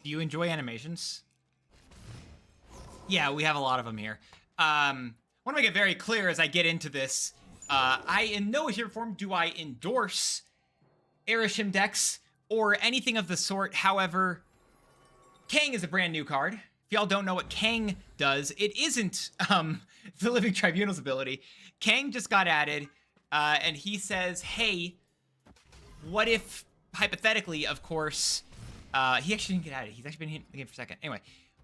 Do you enjoy animations? Yeah, we have a lot of them here. Want to make it very clear as I get into this. I, in no way, shape, or form, do I endorse Arishem decks or anything of the sort. However, Kang is a brand new card. If y'all don't know what Kang does, it isn't the Living Tribunal's ability. Kang just got added, and he says, hey, what if, hypothetically, of course, he actually didn't get added. He's actually been in the game for a second. Anyway,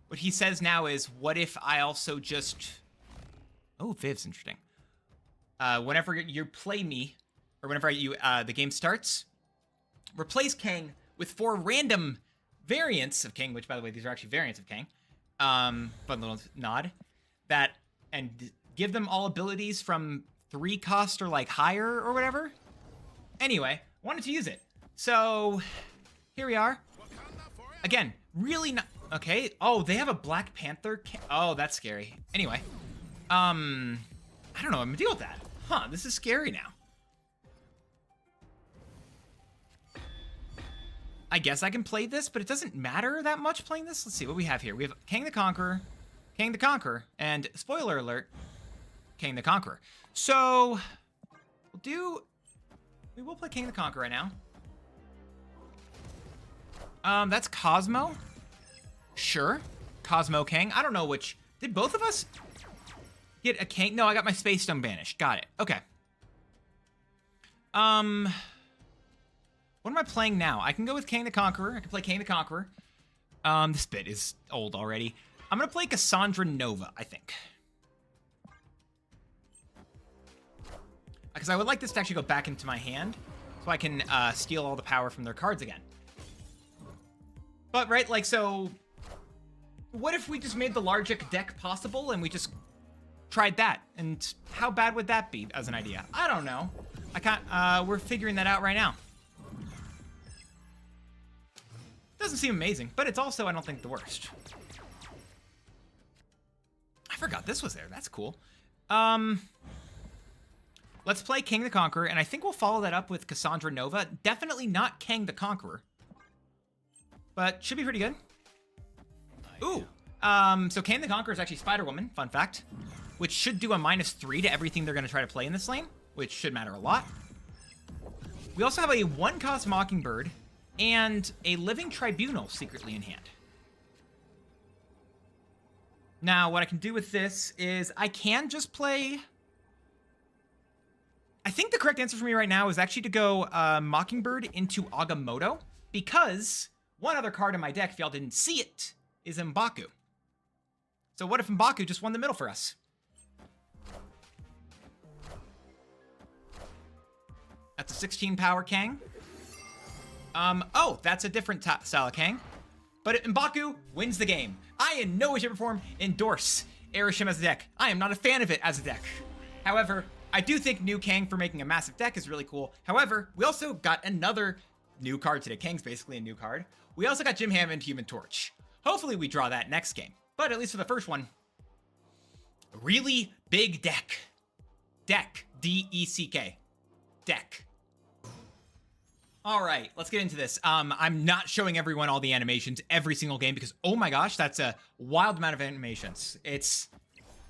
what he says now is, what if I also just... Oh, Viv's interesting. Whenever you play me, or whenever the game starts, replace Kang with 4 random variants of Kang, which, by the way, these are actually variants of Kang. Fun little nod. And give them all abilities from 3 cost or, like, higher or whatever. Anyway, wanted to use it. So, here we are. Again, really not... Okay. Oh, they have a Black Panther... Oh, that's scary. Anyway. I don't know. I'm gonna deal with that. Huh, this is scary now. I guess I can play this, but it doesn't matter that much playing this. Let's see what we have here. We have Kang the Conqueror, and spoiler alert, Kang the Conqueror. So, we will play Kang the Conqueror right now. That's Cosmo. Sure. Cosmo Kang. I don't know which. Did both of us get a Kang? No, I got my Space Stone banished. Got it. Okay. What am I playing now? I can go with Kang the Conqueror. I can play Kang the Conqueror. This bit is old already. I'm gonna play Cassandra Nova, I think. Because I would like this to actually go back into my hand, so I can steal all the power from their cards again. But, right, like, so... What if we just made the Largic deck possible, and we just tried that? And how bad would that be as an idea? I don't know. I can't, we're figuring that out right now. Doesn't seem amazing, but it's also, I don't think, the worst. I forgot this was there. That's cool. Let's play Kang the Conqueror, and I think we'll follow that up with Cassandra Nova. Definitely not Kang the Conqueror, but should be pretty good. Ooh. So Kang the Conqueror is actually Spider-Woman, fun fact, which should do a -3 to everything they're going to try to play in this lane, which should matter a lot. We also have a 1-cost Mockingbird and a Living Tribunal secretly in hand. Now, what I can do with this is I can just play... I think the correct answer for me right now is actually to go Mockingbird into Agamotto, because one other card in my deck, if y'all didn't see it, is M'Baku. So what if M'Baku just won the middle for us? That's a 16 power Kang. Oh, that's a different style of Kang. But M'Baku wins the game. I, in no way, shape, or form, endorse Arishem as a deck. I am not a fan of it as a deck. However, I do think new Kang for making a massive deck is really cool. However, we also got another new card today. Kang's basically a new card. We also got Jim Hammond, Human Torch. Hopefully we draw that next game. But at least for the first one, really big deck. Deck. D-E-C-K. Deck. All right, let's get into this. I'm not showing everyone all the animations every single game because, oh my gosh, that's a wild amount of animations. It's,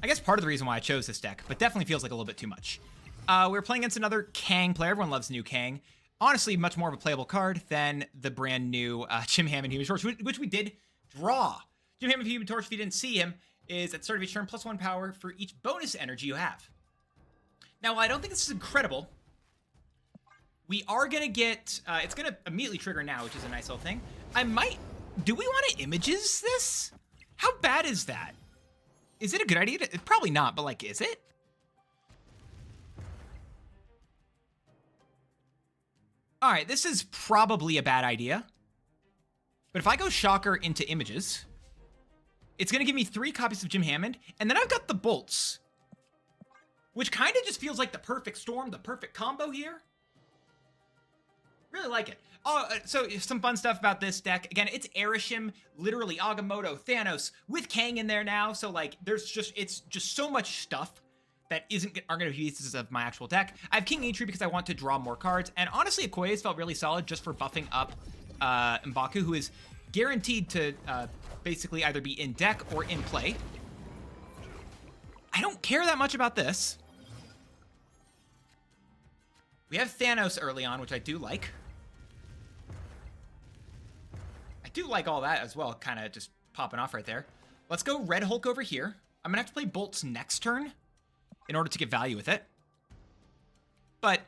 I guess, part of the reason why I chose this deck, but definitely feels like a little bit too much. We're playing against another Kang player. Everyone loves new Kang. Honestly, much more of a playable card than the brand new Jim Hammond Human Torch, which we did draw. Jim Hammond Human Torch, if you didn't see him, is at the start of each turn, +1 power for each bonus energy you have. Now, I don't think this is incredible. We are going to get, it's going to immediately trigger now, which is a nice little thing. Do we want to images this? How bad is that? Is it a good idea? Probably not, but like, is it? All right, this is probably a bad idea. But if I go Shocker into images, it's going to give me 3 copies of Jim Hammond, and then I've got the bolts, which kind of just feels like the perfect storm, the perfect combo here. Really like it. Oh, so some fun stuff about this deck. Again, it's Arishem, literally Agamotto, Thanos, with Kang in there now. So like, it's just so much stuff that aren't going to be pieces of my actual deck. I have King Eitri because I want to draw more cards, and honestly, Okoye's felt really solid just for buffing up M'Baku, who is guaranteed to basically either be in deck or in play. I don't care that much about this. We have Thanos early on, which I do like. I do like all that as well, kind of just popping off right there. Let's go Red Hulk over here. I'm gonna have to play Bolts next turn in order to get value with it. But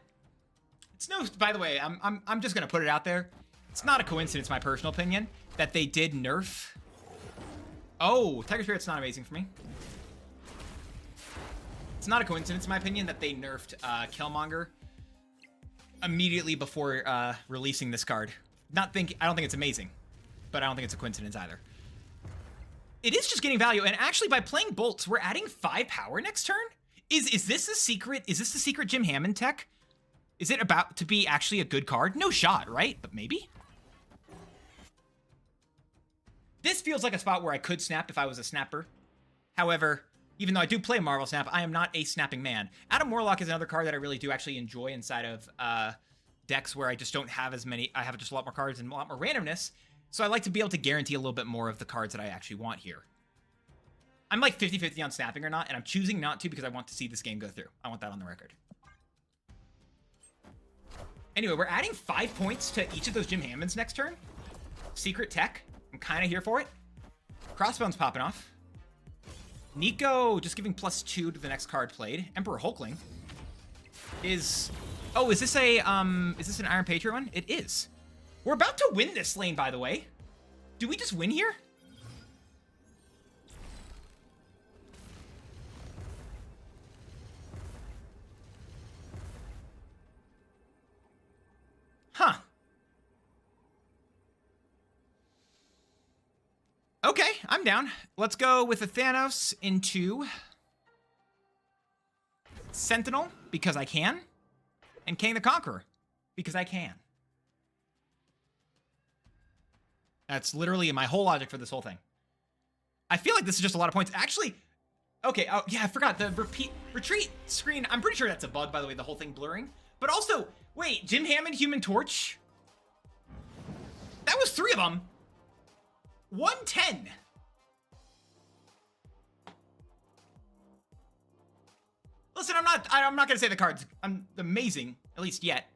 it's no, by the way, I'm just gonna put it out there. It's not a coincidence, my personal opinion, that they did nerf. Oh, Tiger Spirit's not amazing for me. It's not a coincidence, in my opinion, that they nerfed Killmonger immediately before releasing this card. I don't think it's amazing, but I don't think it's a coincidence either. It is just getting value, and actually by playing Bolts, we're adding 5 power next turn? Is this a secret? Is this the secret Jim Hammond tech? Is it about to be actually a good card? No shot, right? But maybe? This feels like a spot where I could snap if I was a snapper. However, even though I do play Marvel Snap, I am not a snapping man. Adam Warlock is another card that I really do actually enjoy inside of decks where I just don't have as many. I have just a lot more cards and a lot more randomness. So I like to be able to guarantee a little bit more of the cards that I actually want here. I'm like 50-50 on snapping or not, and I'm choosing not to because I want to see this game go through. I want that on the record. Anyway, we're adding 5 points to each of those Jim Hammonds next turn. Secret tech. I'm kind of here for it. Crossbones popping off. Nico just giving +2 to the next card played. Emperor Hulkling is... Oh, is this an Iron Patriot one? It is. We're about to win this lane, by the way. Do we just win here? Huh. Okay, I'm down. Let's go with the Thanos into Sentinel, because I can, and Kang the Conqueror, because I can. That's literally my whole logic for this whole thing. I feel like this is just a lot of points. Actually, okay, oh, yeah, I forgot. The retreat screen, I'm pretty sure that's a bug, by the way, the whole thing blurring. But also, wait, Jim Hammond, Human Torch? That was 3 of them. 110. Listen, I'm not gonna say the card's amazing, at least yet.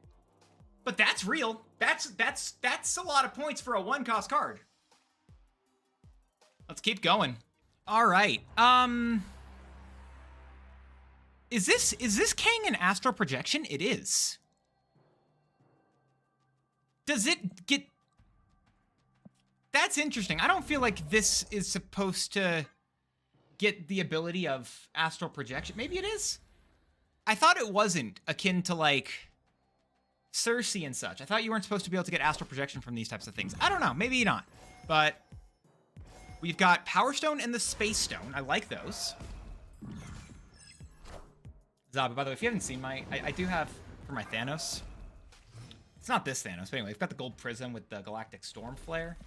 But that's real. That's a lot of points for a 1-cost card. Let's keep going. All right. Is this Kang an astral projection? It is. Does it get... That's interesting. I don't feel like this is supposed to get the ability of astral projection. Maybe it is. I thought it wasn't akin to like Cersei and such. I thought you weren't supposed to be able to get astral projection from these types of things. I don't know. Maybe not. But we've got Power Stone and the Space Stone. I like those. Zaba, by the way, if you haven't seen I do have for my Thanos. It's not this Thanos, but anyway, we've got the gold prism with the galactic storm flare.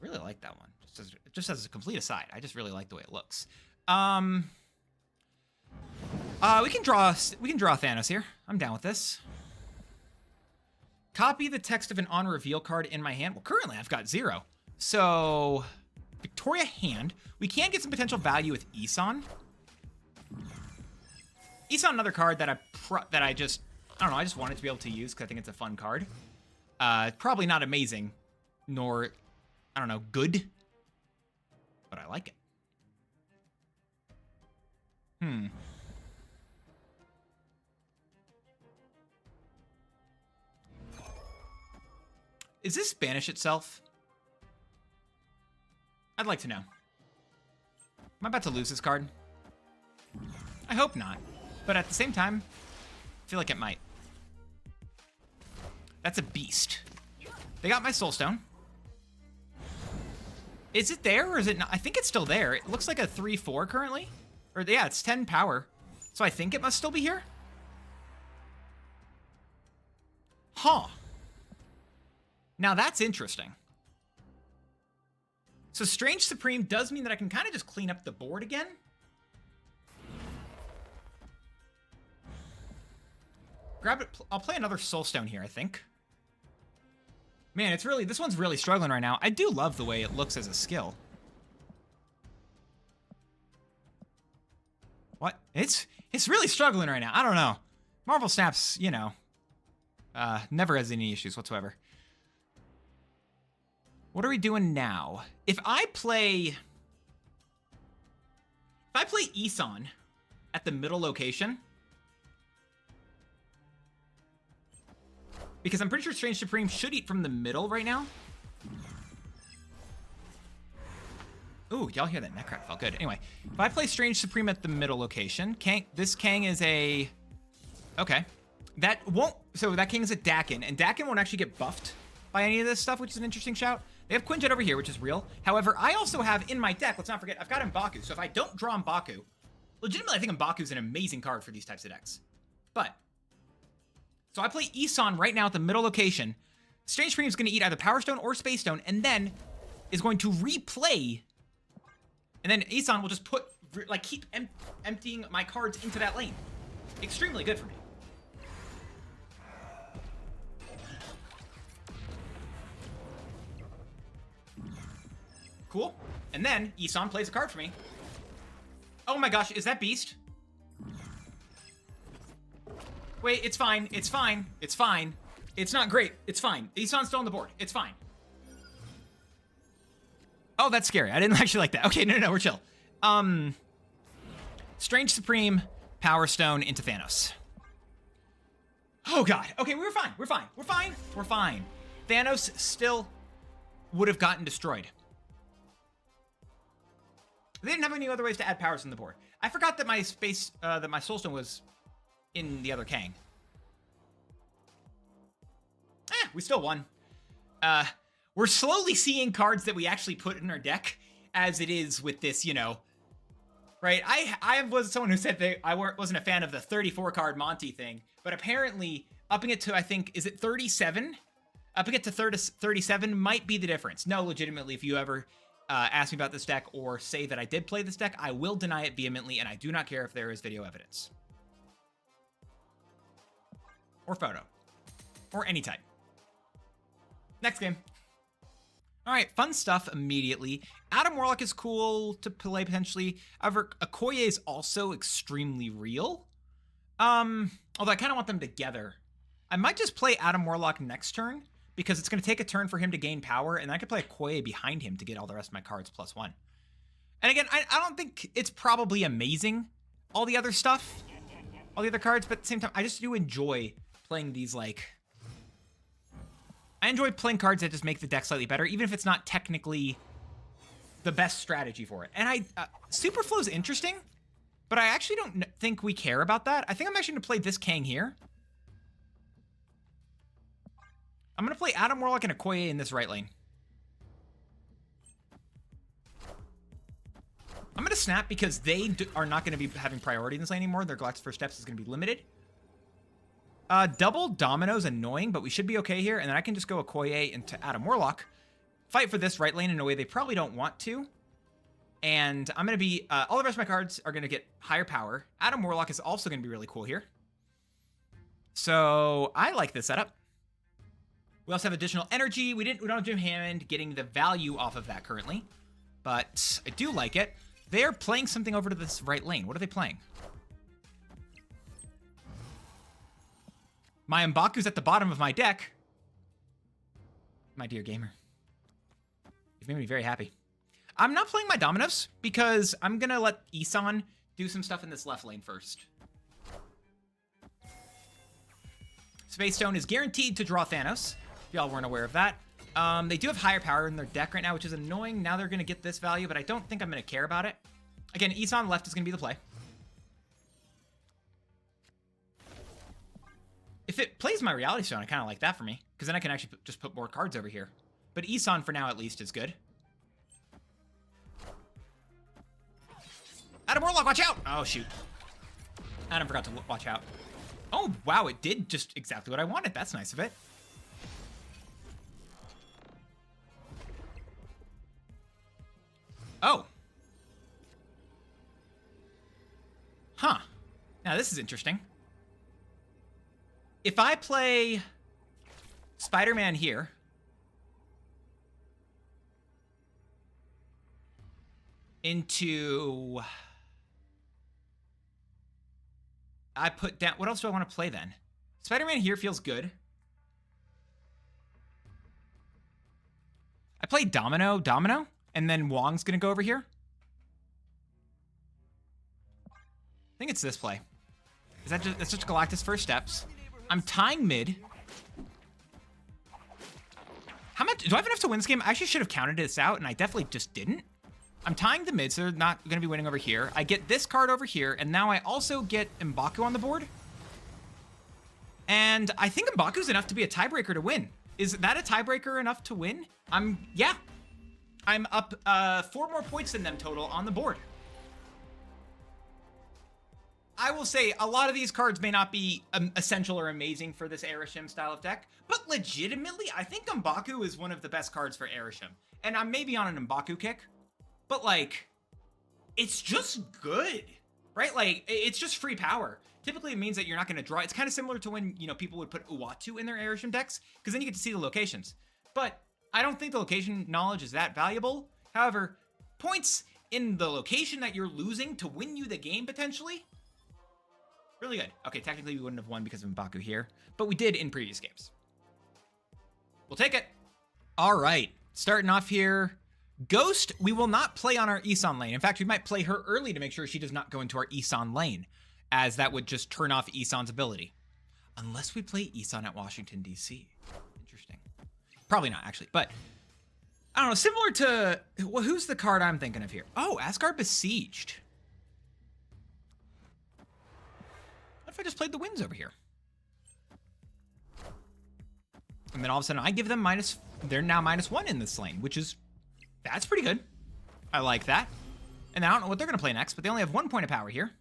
Really like that one. Just as a complete aside, I just really like the way it looks. We can draw Thanos here. I'm down with this. Copy the text of an on reveal card in my hand. Well, currently I've got 0. So Victoria hand. We can get some potential value with Isan. Isan, another card that I just wanted to be able to use because I think it's a fun card. Probably not amazing, nor, I don't know, good, but I like it. Is this Banish itself? I'd like to know. Am I about to lose this card? I hope not. But at the same time, I feel like it might. That's a beast. They got my Soul Stone. Is it there or is it not? I think it's still there. It looks like a 3/4 currently. Or yeah, it's 10 power. So I think it must still be here. Huh. Now that's interesting. So Strange Supreme does mean that I can kind of just clean up the board again. Grab it. I'll play another Soul Stone here, I think. Man, it's really, this one's really struggling right now. I do love the way it looks as a skill. What? It's really struggling right now. I don't know. Marvel Snap's, you know, never has any issues whatsoever. What are we doing now? If I play Isan at the middle location, because I'm pretty sure Strange Supreme should eat from the middle right now. Ooh, y'all hear that? That crack felt good. Anyway, if I play Strange Supreme at the middle location, this Kang is a... Okay. That won't... So that Kang is a Dakin, and Dakin won't actually get buffed by any of this stuff, which is an interesting shout. They have Quinjet over here, which is real. However, I also have in my deck, let's not forget, I've got M'Baku. So if I don't draw M'Baku, legitimately I think M'Baku is an amazing card for these types of decks. But... So I play Isan right now at the middle location. Strange Supreme is going to eat either Power Stone or Space Stone, and then is going to replay. And then Isan will just put, like, keep emptying my cards into that lane. Extremely good for me. Cool. And then Isan plays a card for me. Oh my gosh, is that Beast? Wait, it's fine. It's fine. It's fine. It's not great. It's fine. Isan's still on the board. It's fine. Oh, that's scary. I didn't actually like that. Okay, no, we're chill. Strange Supreme, Power Stone into Thanos. Oh god. Okay, we were fine. We're fine. We're fine. We're fine. Thanos still would have gotten destroyed. They didn't have any other ways to add powers on the board. I forgot that my Soul Stone was in the other Kang. We still won. We're slowly seeing cards that we actually put in our deck as it is with this, you know, right? I was someone who said that I wasn't a fan of the 34 card Monty thing, but apparently upping it to, I think, is it 37? Upping it to 37 might be the difference. No, legitimately, if you ever ask me about this deck or say that I did play this deck, I will deny it vehemently, and I do not care if there is video evidence. Or photo. Or any type. Next game. All right, fun stuff immediately. Adam Warlock is cool to play potentially. However, Okoye is also extremely real. Although I kind of want them together. I might just play Adam Warlock next turn because it's going to take a turn for him to gain power, and I could play Okoye behind him to get all the rest of my cards +1. And again, I don't think it's probably amazing, all the other stuff, all the other cards, but at the same time, I just do enjoy playing these, like... I enjoy playing cards that just make the deck slightly better, even if it's not technically the best strategy for it. And Superflow is interesting, but I actually don't think we care about that. I think I'm actually going to play this Kang here. I'm going to play Adam Warlock and Okoye in this right lane. I'm going to snap because they are not going to be having priority in this lane anymore. Their Galactus First Steps is going to be limited. Double Domino's annoying, but we should be okay here. And then I can just go Okoye into Adam Warlock. Fight for this right lane in a way they probably don't want to. And I'm going to be... all the rest of my cards are going to get higher power. Adam Warlock is also going to be really cool here. So I like this setup. We also have additional energy. We don't have Jim Hammond getting the value off of that currently. But I do like it. They're playing something over to this right lane. What are they playing? My M'Baku's at the bottom of my deck. My dear gamer. You've made me very happy. I'm not playing my Dominos because I'm going to let Isan do some stuff in this left lane first. Space Stone is guaranteed to draw Thanos, if y'all weren't aware of that. They do have higher power in their deck right now, which is annoying. Now they're going to get this value, but I don't think I'm going to care about it. Again, Isan left is going to be the play. If it plays my Reality Stone, I kind of like that for me, because then I can actually just put more cards over here. But Isan, for now at least, is good. Adam Warlock, watch out! Oh, shoot. Adam forgot to watch out. Oh, wow, it did just exactly what I wanted. That's nice of it. Oh. Huh. Now, this is interesting. If I play Spider-Man here, into... I put down... What else do I want to play then? Spider-Man here feels good. I played Domino, and then Wong's going to go over here. I think it's this play. That's just Galactus first steps. I'm tying mid. How much do I have enough to win this game? I actually should have counted this out, and I definitely just didn't. I'm tying the mid, so they're not going to be winning over here. I get this card over here, and now I also get M'Baku on the board. And I think M'Baku's enough to be a tiebreaker to win. Is that a tiebreaker enough to win? Yeah. I'm up 4 more points than them total on the board. I will say a lot of these cards may not be essential or amazing for this Arishem style of deck, but legitimately, I think M'Baku is one of the best cards for Arishem. And I'm maybe on an M'Baku kick, but like, it's just good, right? Like, it's just free power. Typically, it means that you're not going to draw. It's kind of similar to when, you know, people would put Uatu in their Arishem decks, because then you get to see the locations. But I don't think the location knowledge is that valuable. However, points in the location that you're losing to win you the game, potentially, really good. Okay, technically we wouldn't have won because of M'Baku here, but we did in previous games. We'll take it. All right, starting off here. Ghost, we will not play on our Isan lane. In fact, we might play her early to make sure she does not go into our Isan lane, as that would just turn off Isan's ability. Unless we play Isan at Washington, D.C. Interesting. Probably not, actually, but I don't know, similar to, well, who's the card I'm thinking of here? Oh, Asgard Besieged. What if I just played the Winds over here? And then all of a sudden I give them they're now -1 in this lane, which is, that's pretty good. I like that. And I don't know what they're going to play next, but they only have 1 point of power here.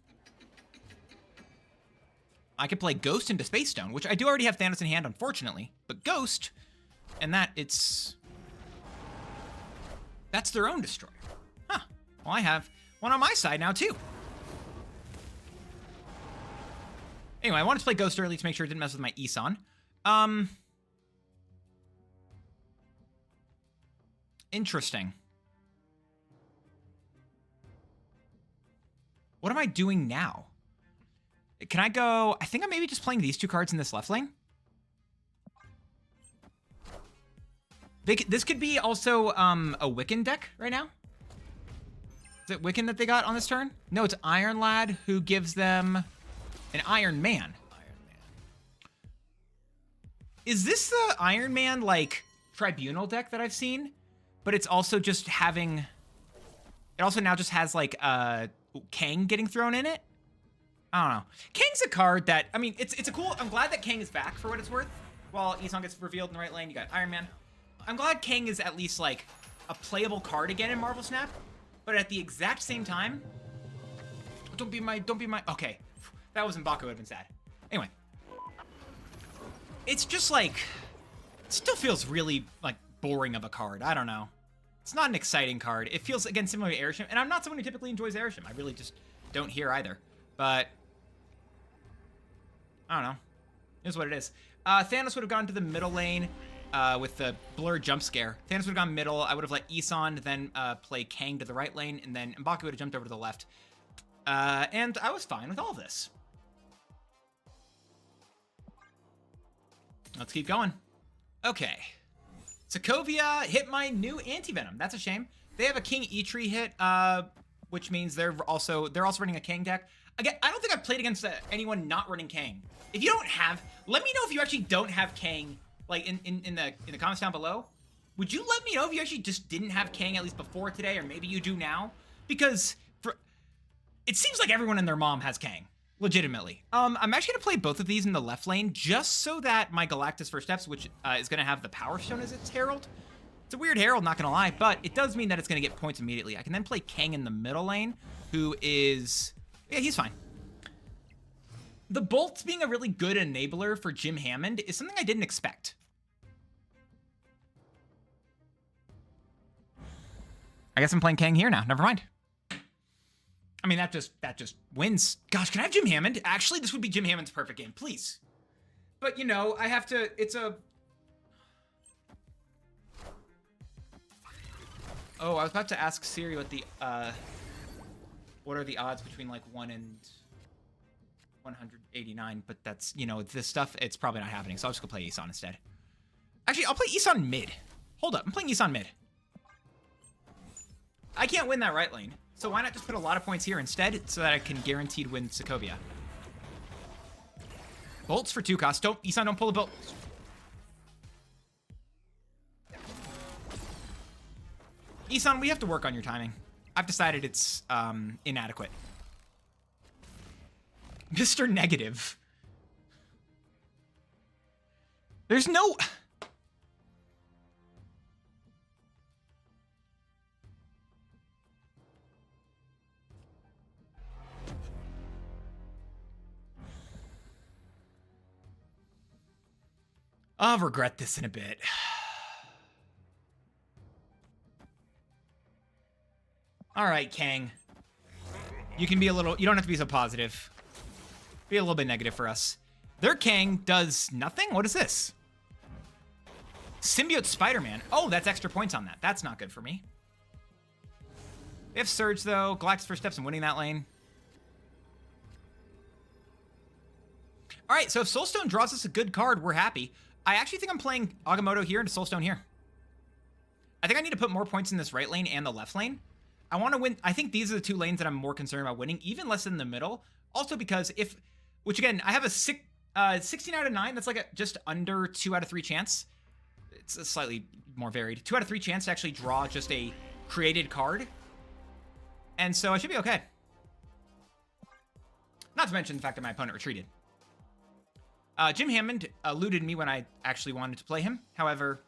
I could play Ghost into Space Stone, which I do already have Thanos in hand, unfortunately. But Ghost, and that's their own destroyer. Huh. Well, I have one on my side now, too. Anyway, I wanted to play Ghost early to make sure it didn't mess with my Isan. Interesting. What am I doing now? Can I go... I think I'm maybe just playing these 2 cards in this left lane. This could be also a Wiccan deck right now. Is it Wiccan that they got on this turn? No, it's Iron Lad who gives them an Iron Man. Is this the Iron Man, like, Tribunal deck that I've seen? But it's also just having... It also now just has, like, Kang getting thrown in it? I don't know. Kang's a card that... I mean, it's a cool... I'm glad that Kang is back for what it's worth. While Isan gets revealed in the right lane, you got Iron Man. I'm glad Kang is at least, like, a playable card again in Marvel Snap. But at the exact same time... Don't be my... Okay. That was M'Baku, would have been sad. Anyway. It's just, like... It still feels really, like, boring of a card. I don't know. It's not an exciting card. It feels, again, similar to Arishem. And I'm not someone who typically enjoys Arishem. I really just don't here either. But... I don't know. It is what it is. Thanos would have gone to the middle lane with the blur jump scare. Thanos would have gone middle. I would have let Isan then play Kang to the right lane. And then M'Baku would have jumped over to the left. And I was fine with all of this. Let's keep going. Okay. Sokovia hit my new anti-venom. That's a shame. They have a King E-Tree hit, which means they're also running a Kang deck. Again, I don't think I've played against anyone not running Kang. If you don't have, let me know if you actually don't have Kang, like in the comments down below. Would you let me know if you actually just didn't have Kang at least before today, or maybe you do now? Because it seems like everyone and their mom has Kang. Legitimately. I'm actually gonna play both of these in the left lane just so that my Galactus First Steps, which is gonna have the Power Stone as its herald. It's a weird herald, not gonna lie, but it does mean that it's gonna get points immediately. I can then play Kang in the middle lane, who is, yeah, he's fine. The Bolts being a really good enabler for Jim Hammond is something I didn't expect. I guess I'm playing Kang here now. Never mind. I mean, that just wins. Gosh, can I have Jim Hammond? Actually, this would be Jim Hammond's perfect game, please. But, you know, I have to, it's a... Oh, I was about to ask Siri what the what are the odds between like 1 and 189? But that's, you know, this stuff, it's probably not happening. So I'll just go play Isan instead. Actually, I'll play Isan mid. Hold up, I'm playing Isan mid. I can't win that right lane. So why not just put a lot of points here instead so that I can guaranteed win Sokovia? Bolts for 2 cost. Don't, Isan, don't pull the bolt. Isan, we have to work on your timing. I've decided it's inadequate. Mr. Negative. There's no... I'll regret this in a bit. All right, Kang. You can be a little... You don't have to be so positive. Be a little bit negative for us. Their Kang does nothing? What is this? Symbiote Spider-Man. Oh, that's extra points on that. That's not good for me. They have Surge, though. Galactus first steps in winning that lane. All right, so if Soulstone draws us a good card, we're happy. I actually think I'm playing Agamotto here into Soulstone here. I think I need to put more points in this right lane and the left lane. I want to win. I think these are the 2 lanes that I'm more concerned about winning, even less in the middle. Also because if, which again, I have a 16 out of 9. That's like a just under 2 out of 3 chance. It's a slightly more varied. 2 out of 3 chance to actually draw just a created card. And so I should be okay. Not to mention the fact that my opponent retreated. Jim Hammond eluded me when I actually wanted to play him. However,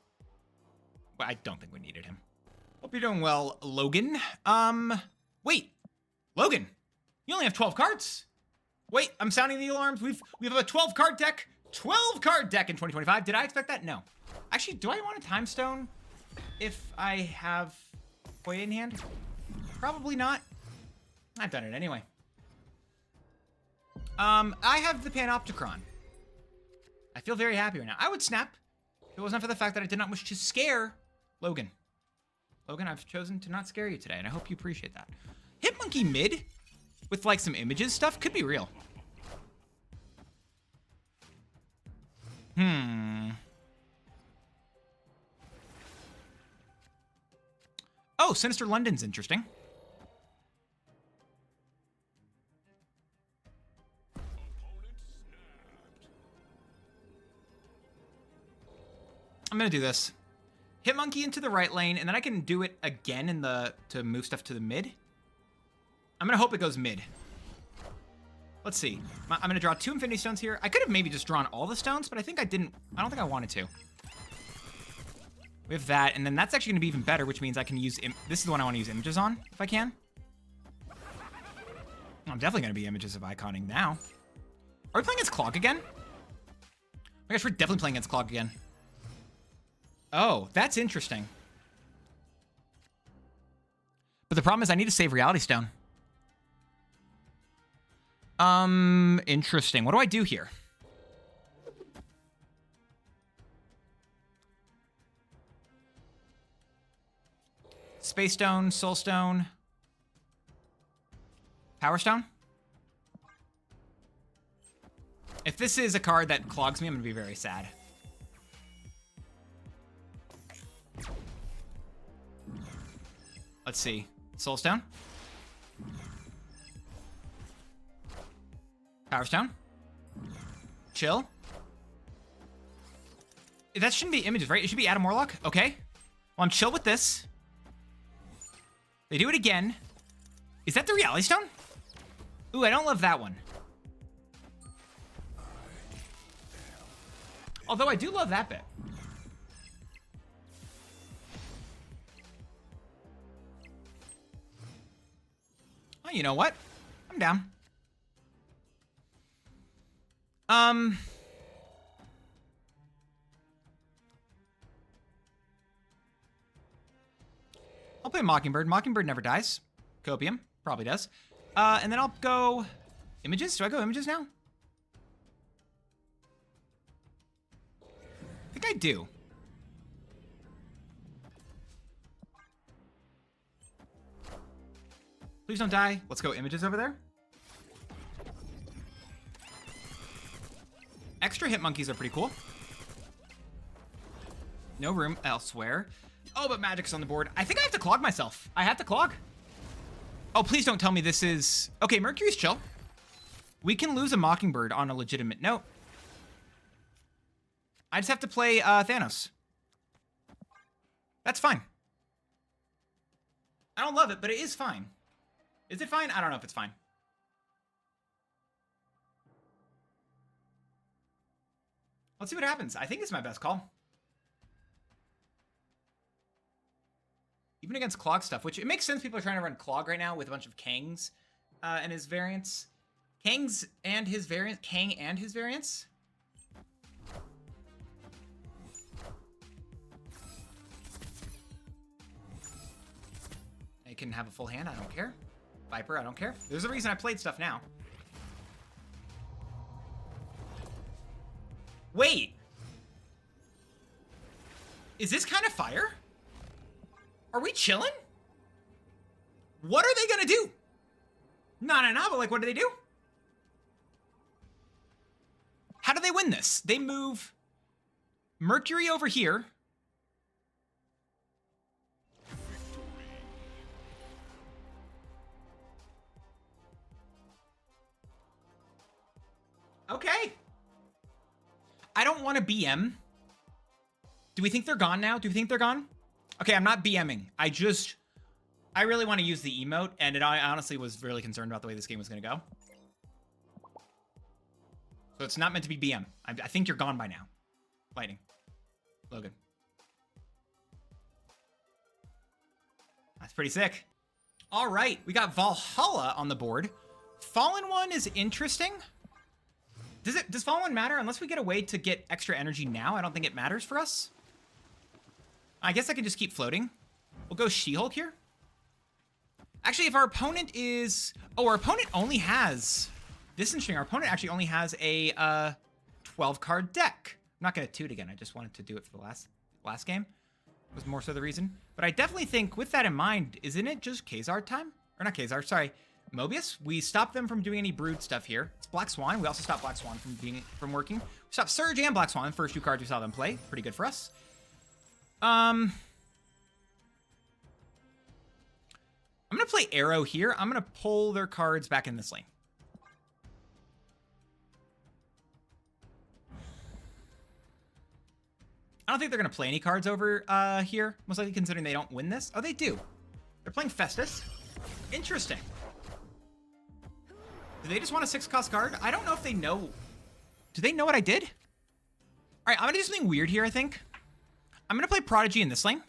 well, I don't think we needed him. Hope you're doing well, Logan. Wait, Logan, you only have 12 cards. Wait, I'm sounding the alarms. We have a 12 card deck. 12 card deck in 2025. Did I expect that? No. Actually, do I want a time stone if I have Koya in hand? Probably not. I've done it anyway. I have the Panopticon. I feel very happy right now. I would snap if it wasn't for the fact that I did not wish to scare Logan. Logan, I've chosen to not scare you today, and I hope you appreciate that. Hitmonkey mid with like some images stuff could be real. Oh, Sinister London's interesting. I'm gonna do this. Hitmonkey into the right lane, and then I can do it again in the to move stuff to the mid. I'm gonna hope it goes mid. Let's see. I'm gonna draw 2 Infinity Stones here. I could have maybe just drawn all the stones, but I think I didn't. I don't think I wanted to. We have that, and then that's actually gonna be even better, which means I can use. This is the one I want to use images on, if I can. I'm definitely gonna be images of iconing now. Are we playing against Clog again? Oh my gosh, we're definitely playing against Clog again. Oh, that's interesting. But the problem is I need to save Reality Stone. Interesting. What do I do here? Space Stone, Soul Stone, Power Stone? If this is a card that clogs me, I'm gonna be very sad. Let's see. Soulstone. Power Stone. Chill. That shouldn't be images, right? It should be Adam Warlock. Okay. Well, I'm chill with this. They do it again. Is that the Reality Stone? Ooh, I don't love that one. Although I do love that bit. Oh, you know what? I'm down. I'll play Mockingbird. Mockingbird never dies. Copium probably does. And then I'll go images. Do I go images now? I think I do. Please don't die. Let's go images over there. Extra hit monkeys are pretty cool. No room elsewhere. Oh, but magic's on the board. I think I have to clog myself. I have to clog. Oh, please don't tell me this is... Okay, Mercury's chill. We can lose a Mockingbird on a legitimate note. I just have to play Thanos. That's fine. I don't love it, but it is fine. Is it fine? I don't know if it's fine. Let's see what happens. I think it's my best call. Even against Clog stuff, which it makes sense people are trying to run Clog right now with a bunch of Kangs and his variants. Kang and his variants. I can have a full hand, I don't care. Viper, I don't care. There's a reason I played stuff now. Wait. Is this kind of fire? Are we chilling? What are they gonna do? No, but like, what do they do? How do they win this? They move Mercury over here. Okay. I don't want to BM. Do we think they're gone now? Do we think they're gone? Okay, I'm not BMing. I really want to use the emote, and I honestly was really concerned about the way this game was going to go. So it's not meant to be BM. I think you're gone by now. Lightning. Logan. That's pretty sick. All right, we got Valhalla on the board. Fallen One is interesting. Does Fallen One matter? Unless we get a way to get extra energy now, I don't think it matters for us. I guess I can just keep floating. We'll go She-Hulk here. Actually, if our opponent is... Oh, our opponent only has... This is interesting. Our opponent actually only has a 12-card deck. I'm not going to toot again. I just wanted to do it for the last game. Was more so the reason. But I definitely think, with that in mind, isn't it just Khazar time? Or not Khazar, sorry. Mobius. We stop them from doing any Brood stuff here. It's Black Swan. We also stop Black Swan from working. We stop Surge and Black Swan, first two cards we saw them play. Pretty good for us. I'm going to play Arrow here. I'm going to pull their cards back in this lane. I don't think they're going to play any cards over here, most likely considering they don't win this. Oh, they do. They're playing Festus. Interesting. Do they just want a 6-cost card? I don't know if they know. Do they know what I did? All right, I'm going to do something weird here, I think. I'm going to play Prodigy in this lane.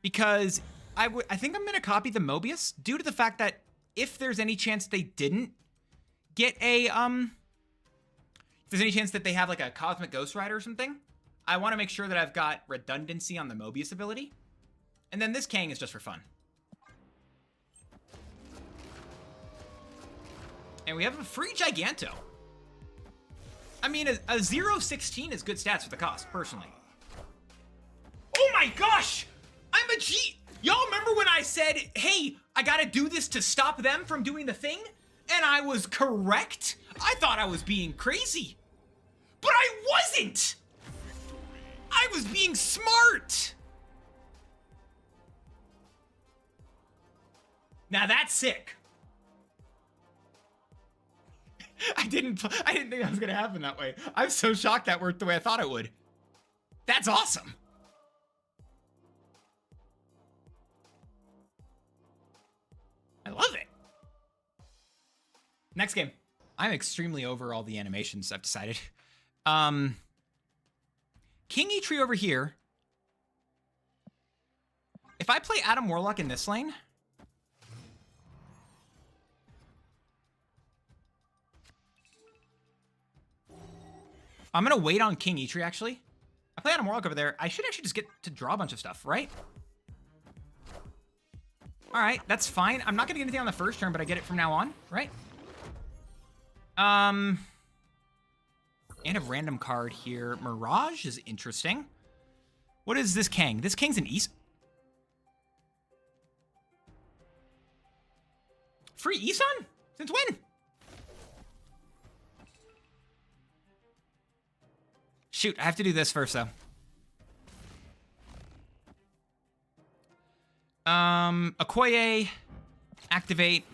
Because I think I'm going to copy the Mobius due to the fact that if there's any chance they didn't get a, if there's any chance that they have like a Cosmic Ghost Rider or something, I want to make sure that I've got redundancy on the Mobius ability. And then this Kang is just for fun. And we have a free Giganto. I mean, a 0-16 is good stats for the cost, personally. Oh my gosh! I'm a G... Y'all remember when I said, hey, I gotta do this to stop them from doing the thing? And I was correct? I thought I was being crazy. But I wasn't! I was being smart! Now that's sick. I didn't think that was gonna happen that way. I'm so shocked that worked the way I thought it would. That's awesome. I love it. Next game. I'm extremely over all the animations, I've decided. King E-Tree over here. If I play Adam Warlock in this lane, I'm gonna wait on King E-Tree, actually. I play Adam Warlock over there. I should actually just get to draw a bunch of stuff, right? All right, that's fine. I'm not gonna get anything on the first turn, but I get it from now on, right? And a random card here. Mirage is interesting. What is this Kang? This Kang's an East. Free Isan? Since when? Shoot, I have to do this first, though. Okoye, activate,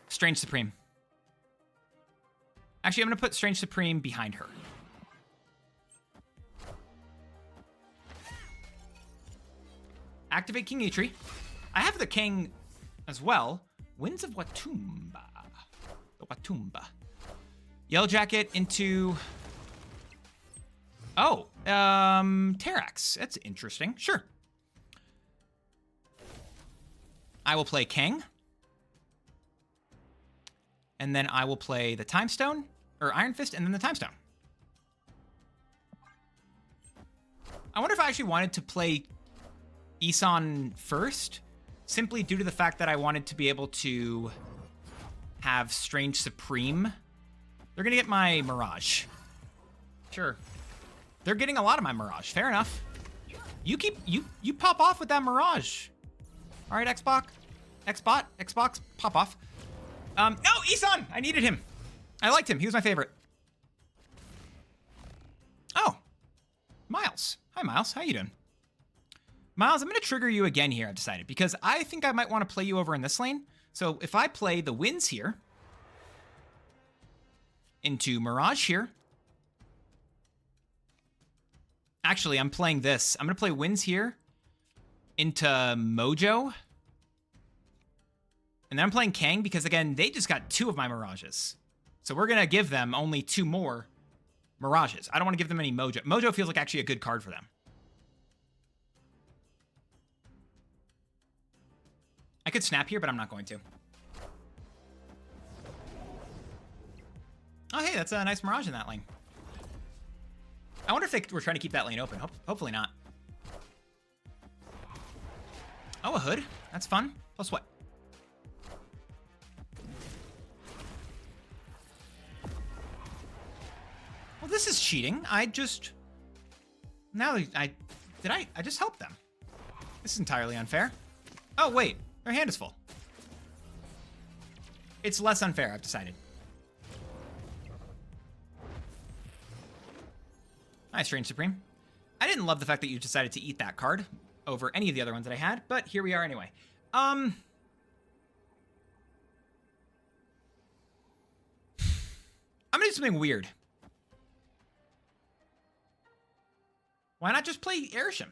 Strange Supreme. Actually, I'm gonna put Strange Supreme behind her. Activate King Eitri. I have the Kang as well. Winds of Watumba. The Watumba. Yellow Jacket into... Oh, terrax. That's interesting. Sure. I will play Kang. And then I will play the Time Stone, or Iron Fist, and then the Time Stone. I wonder if I actually wanted to play Isan first, simply due to the fact that I wanted to be able to have Strange Supreme. They're gonna get my Mirage. Sure. They're getting a lot of my Mirage. Fair enough. You pop off with that Mirage. All right, Xbox, pop off. No, Isan! I needed him. I liked him. He was my favorite. Oh, Miles. Hi, Miles. How you doing? Miles, I'm going to trigger you again here, I've decided, because I think I might want to play you over in this lane. So if I play the Winds here, into Mirage here. Actually, I'm playing this. I'm going to play Winds here into Mojo. And then I'm playing Kang because, again, they just got 2 of my Mirages. So we're going to give them only 2 more Mirages. I don't want to give them any Mojo. Mojo feels like actually a good card for them. I could snap here, but I'm not going to. Oh, hey, that's a nice Mirage in that lane. I wonder if they were trying to keep that lane open. Hopefully not. Oh, a hood. That's fun. Plus what? Well, this is cheating. I just helped them. This is entirely unfair. Oh, wait. Their hand is full. It's less unfair, I've decided. Nice, Strange Supreme. I didn't love the fact that you decided to eat that card over any of the other ones that I had, but here we are anyway. I'm gonna do something weird. Why not just play Airsham?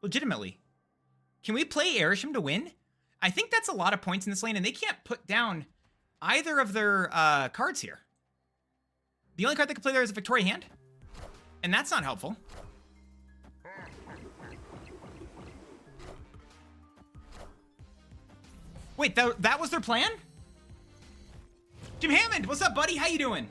Legitimately. Can we play Airsham to win? I think that's a lot of points in this lane, and they can't put down either of their cards here. The only card they can play there is a Victoria hand, and that's not helpful. Wait, that was their plan? Jim Hammond, what's up, buddy? How you doing?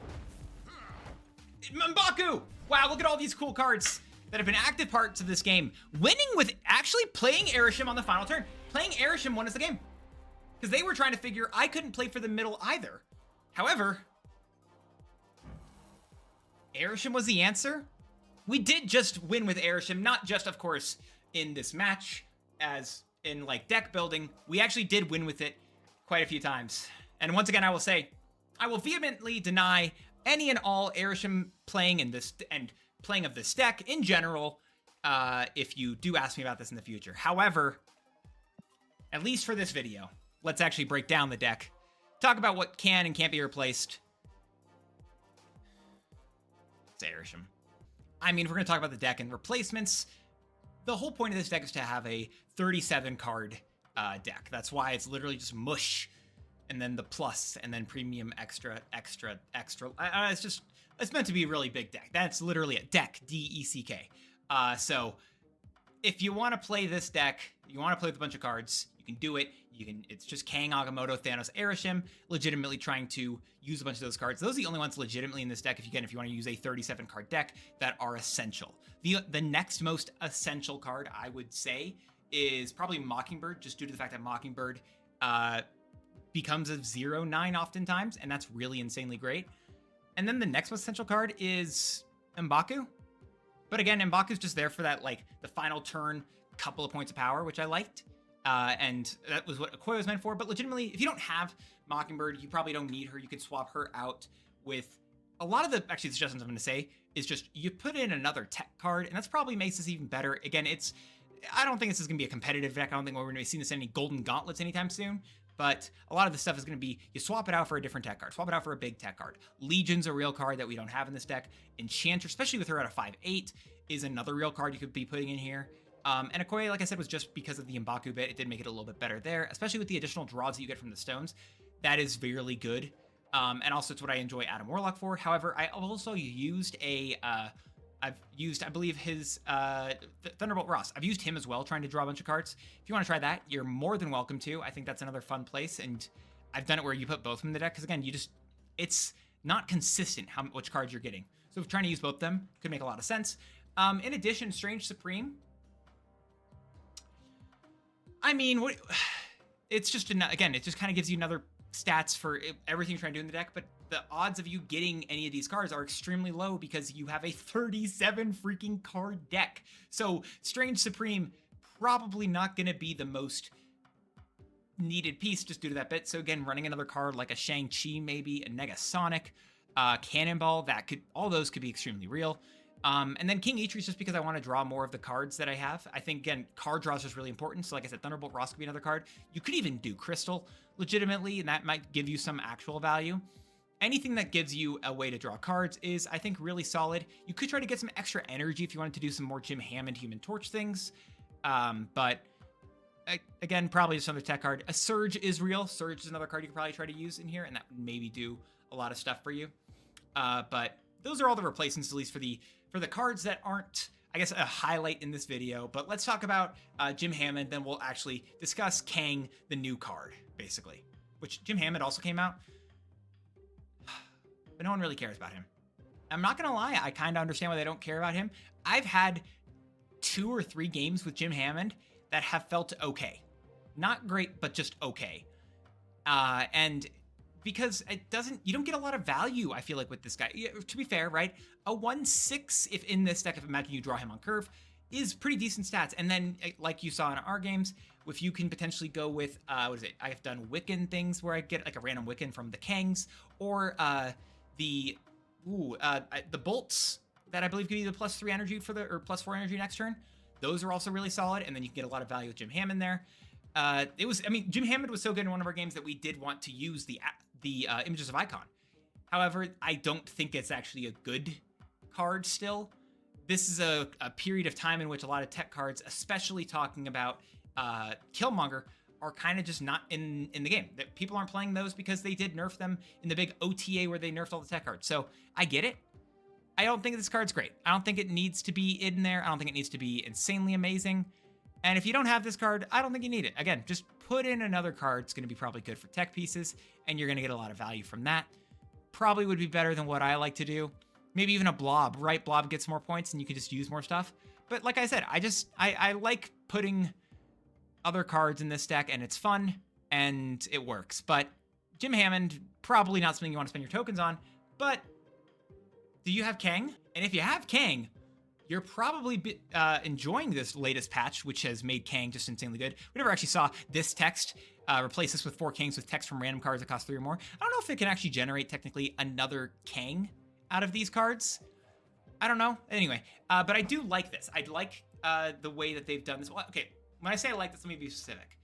M'Baku! Wow, look at all these cool cards that have been active parts of this game. Winning with actually playing Airsham on the final turn. Playing Airsham won us the game. Because they were trying to figure I couldn't play for the middle either. However, Airsham was the answer. We did just win with Airsham, not just, of course, in this match, as in, like, deck building. We actually did win with it quite a few times. And once again, I will say, I will vehemently deny any and all Airsham playing in this, and playing of this deck in general, if you do ask me about this in the future. However, at least for this video, let's actually break down the deck, talk about what can and can't be replaced. It's Airsham. I mean, if we're going to talk about the deck and replacements, the whole point of this deck is to have a 37 card deck. That's why it's literally just mush, and then the plus, and then premium extra. It's meant to be a really big deck. That's literally a deck, D-E-C-K. So if you want to play this deck, you want to play with a bunch of cards, you can do it. It's just Kang, Agamotto, Thanos, Airsham, legitimately trying to use a bunch of those cards. Those are the only ones legitimately in this deck, if you want to use a 37 card deck, that are essential. The next most essential card, I would say, is probably Mockingbird, just due to the fact that Mockingbird becomes a 0/9 oftentimes, and that's really insanely great. And then the next most essential card is M'Baku. But again, M'Baku's just there for that, like, the final turn, couple of points of power, which I liked. and that was what Okoye was meant for. But legitimately, if you don't have Mockingbird, you probably don't need her. You could swap her out with a lot of the actually suggestions I'm going to say is just you put in another tech card, and that's probably makes this even better. Again, I don't think this is going to be a competitive deck. I don't think we're going to be seeing this in any golden gauntlets anytime soon. But a lot of the stuff is going to be, you swap it out for a different tech card. Swap it out for a big tech card. Legion's a real card that we don't have in this deck. Enchanter, especially with her at a 5/8, is another real card you could be putting in here. And Okoye, like I said, was just because of the M'Baku bit. It did make it a little bit better there, especially with the additional draws that you get from the stones. That is really good. And also it's what I enjoy Adam Warlock for. However, I also used I believe his Thunderbolt Ross. I've used him as well, trying to draw a bunch of cards. If you want to try that, you're more than welcome to. I think that's another fun place, and I've done it where you put both of them in the deck, because again, it's not consistent which cards you're getting. So trying to use both of them could make a lot of sense. In addition, Strange Supreme. I mean, it's just, again, it just kind of gives you another stats for everything you're trying to do in the deck, but the odds of you getting any of these cards are extremely low because you have a 37 freaking card deck. So Strange Supreme probably not going to be the most needed piece just due to that bit. So again, running another card like a Shang-Chi, maybe a Negasonic, Cannonball, all those could be extremely real. And then King Eitri just because I want to draw more of the cards that I have. I think, again, card draws is really important. So like I said, Thunderbolt Ross could be another card. You could even do Crystal legitimately, and that might give you some actual value. Anything that gives you a way to draw cards is, I think, really solid. You could try to get some extra energy if you wanted to do some more Jim Hammond Human Torch things. But again, probably just another tech card. A Surge is real. Surge is another card you could probably try to use in here, and that would maybe do a lot of stuff for you. But those are all the replacements, at least for the cards that aren't, I guess, a highlight in this video. But let's talk about Jim Hammond, then we'll actually discuss Kang, the new card, basically. Which Jim Hammond also came out. But no one really cares about him. I'm not gonna lie, I kind of understand why they don't care about him. I've had 2 or 3 games with Jim Hammond that have felt okay. Not great, but just okay. And because you don't get a lot of value, I feel like, with this guy. To be fair, right? A 1/6, if in this deck, if imagine you draw him on curve, is pretty decent stats. And then, like you saw in our games, if you can potentially go with, what is it? I've done Wiccan things where I get like a random Wiccan from the Kangs, or the bolts that I believe give you the +3 energy or +4 energy next turn. Those are also really solid, and then you can get a lot of value with Jim Hammond there. Jim Hammond was so good in one of our games that we did want to use the Images of Icon. However, I don't think it's actually a good card still. This is a period of time in which a lot of tech cards, especially talking about Killmonger, are kind of just not in the game. That people aren't playing those because they did nerf them in the big OTA where they nerfed all the tech cards. So I get it. I don't think this card's great. I don't think it needs to be in there. I don't think it needs to be insanely amazing. And if you don't have this card, I don't think you need it. Again, just put in another card. It's going to be probably good for tech pieces, and you're going to get a lot of value from that. Probably would be better than what I like to do. Maybe even a blob, right? Blob gets more points, and you can just use more stuff. But like I said, I like putting other cards in this deck, and it's fun, and it works. But Jim Hammond, probably not something you want to spend your tokens on. But do you have Kang? And if you have Kang, you're probably enjoying this latest patch, which has made Kang just insanely good. We never actually saw this text. Replace this with 4 Kangs with text from random cards that cost 3 or more. I don't know if it can actually generate, technically, another Kang out of these cards. I don't know. Anyway, but I do like this. I like the way that they've done this. Well, okay, when I say I like this, let me be specific.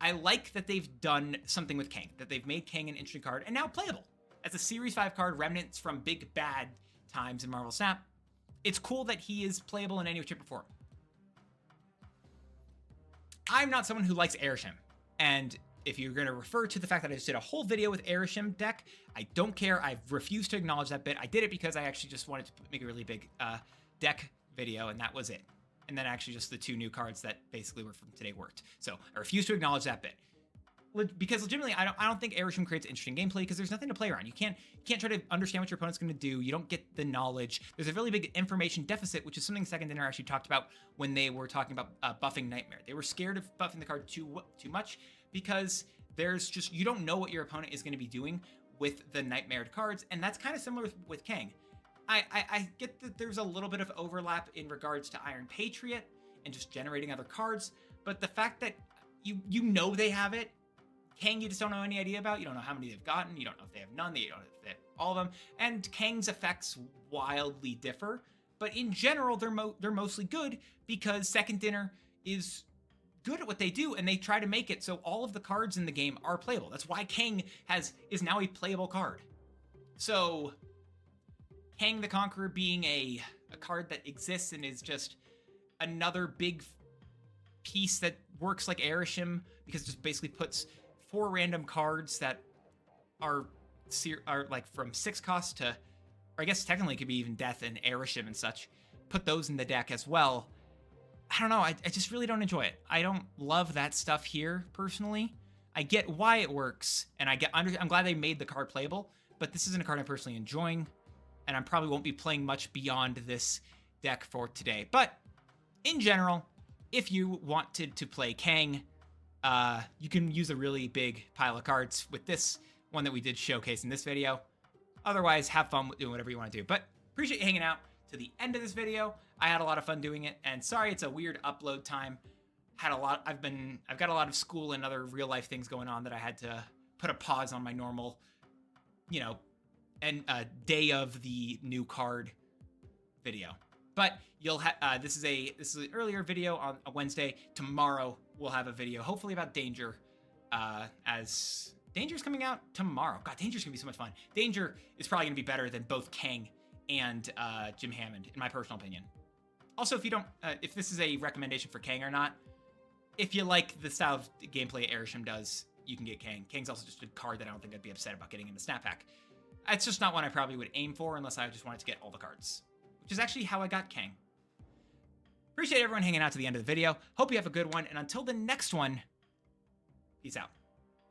I like that they've done something with Kang, that they've made Kang an interesting card, and now playable. As a Series 5 card, remnants from big bad times in Marvel Snap. It's cool that he is playable in any way, shape, or form. I'm not someone who likes Airshim. And if you're going to refer to the fact that I just did a whole video with Airshim deck, I don't care. I've refused to acknowledge that bit. I did it because I actually just wanted to make a really big deck video, and that was it. And then actually just the 2 new cards that basically were from today worked. So I refuse to acknowledge that bit. Because legitimately, I don't think Airshim creates interesting gameplay because there's nothing to play around. You can't try to understand what your opponent's going to do. You don't get the knowledge. There's a really big information deficit, which is something Second Dinner actually talked about when they were talking about buffing Nightmare. They were scared of buffing the card too much because you don't know what your opponent is going to be doing with the Nightmare cards, and that's kind of similar with Kang. I get that there's a little bit of overlap in regards to Iron Patriot and just generating other cards, but the fact that you know they have it. Kang, you just don't know any idea about. You don't know how many they've gotten. You don't know if they have none. You don't know if they have all of them. And Kang's effects wildly differ. But in general, they're mostly good because Second Dinner is good at what they do, and they try to make it so all of the cards in the game are playable. That's why Kang is now a playable card. So Kang the Conqueror being a card that exists and is just another big piece that works like Erisham, because it just basically puts 4 random cards that are like from 6 cost to, or I guess technically it could be even Death and Erisham and such, put those in the deck as well. I don't know, I just really don't enjoy it. I don't love that stuff here, personally. I get why it works, and I'm glad they made the card playable, but this isn't a card I'm personally enjoying, and I probably won't be playing much beyond this deck for today. But in general, if you wanted to play Kang, you can use a really big pile of cards with this one that we did showcase in this video. Otherwise, have fun doing whatever you want to do. But appreciate you hanging out to the end of this video. I had a lot of fun doing it, and sorry it's a weird upload time. I've got a lot of school and other real life things going on that I had to put a pause on my normal, and day of the new card video. But you'll have this is an earlier video on a Wednesday. Tomorrow we'll have a video, hopefully about Danger, as Danger's coming out tomorrow. God, Danger's gonna be so much fun. Danger is probably gonna be better than both Kang and Jim Hammond, in my personal opinion. Also, if this is a recommendation for Kang or not, if you like the style of gameplay Erisham does, you can get Kang. Kang's also just a card that I don't think I'd be upset about getting in the snap pack. It's just not one I probably would aim for unless I just wanted to get all the cards, which is actually how I got Kang. Appreciate everyone hanging out to the end of the video. Hope you have a good one, and until the next one, peace out.